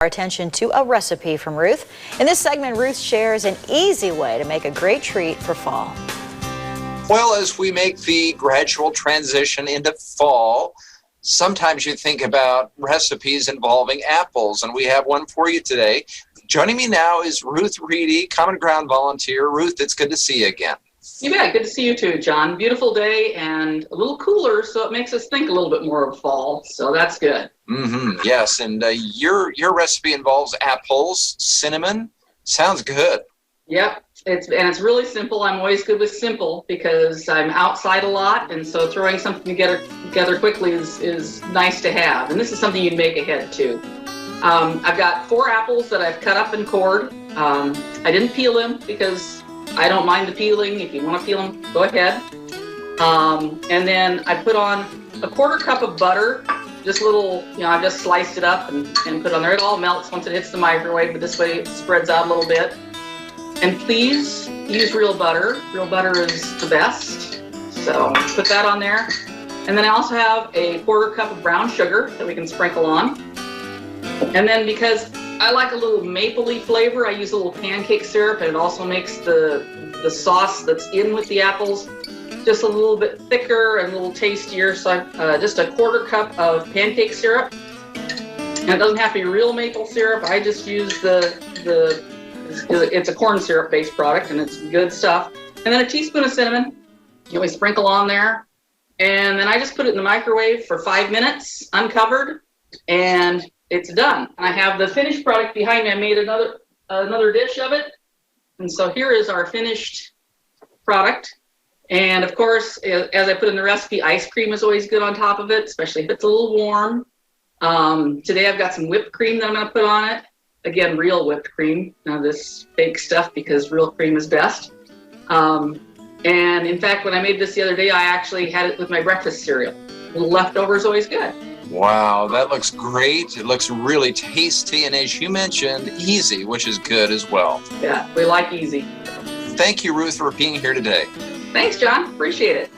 Our attention to a recipe from Ruth. In this segment, Ruth shares an easy way to make a great treat for fall. Well, as we make the gradual transition into fall, sometimes you think about recipes involving apples, and we have one for you today. Joining me now is Ruth Ready, CommonGround volunteer. Ruth, it's good to see you again. You bet. Good to see you too, John. Beautiful day and a little cooler, so it makes us think a little bit more of fall, so that's good. Yes, and your recipe involves apples, cinnamon. Sounds good. Yep, it's really simple. I'm always good with simple because I'm outside a lot, and so throwing something together quickly is nice to have. And this is something you'd make ahead too. I've got 4 apples that I've cut up and cored. I didn't peel them because I don't mind the peeling. If you want to peel them, go ahead. And then I put on a 1/4 cup of butter. Just little, I just sliced it up and put it on there. It all melts once it hits the microwave, but this way it spreads out a little bit. And please use real butter. Real butter is the best. So put that on there. And then I also have a 1/4 cup of brown sugar that we can sprinkle on. And then because I like a little mapley flavor, I use a little pancake syrup, and it also makes the sauce that's in with the apples just a little bit thicker and a little tastier. So just a 1/4 cup of pancake syrup. And it doesn't have to be real maple syrup. I just use it's a corn syrup based product, and it's good stuff. And then a teaspoon of cinnamon. We sprinkle on there. And then I just put it in the microwave for 5 minutes, uncovered, and it's done. And I have the finished product behind me. I made another dish of it. And so here is our finished product. And of course, as I put in the recipe, ice cream is always good on top of it, especially if it's a little warm. Today I've got some whipped cream that I'm going to put on it. Again, real whipped cream, not this fake stuff, because real cream is best. And in fact, when I made this the other day, I actually had it with my breakfast cereal. A little leftover is always good. Wow, that looks great. It looks really tasty, and as you mentioned, easy, which is good as well. Yeah, we like easy. Thank you, Ruth, for being here today. Thanks, John. Appreciate it.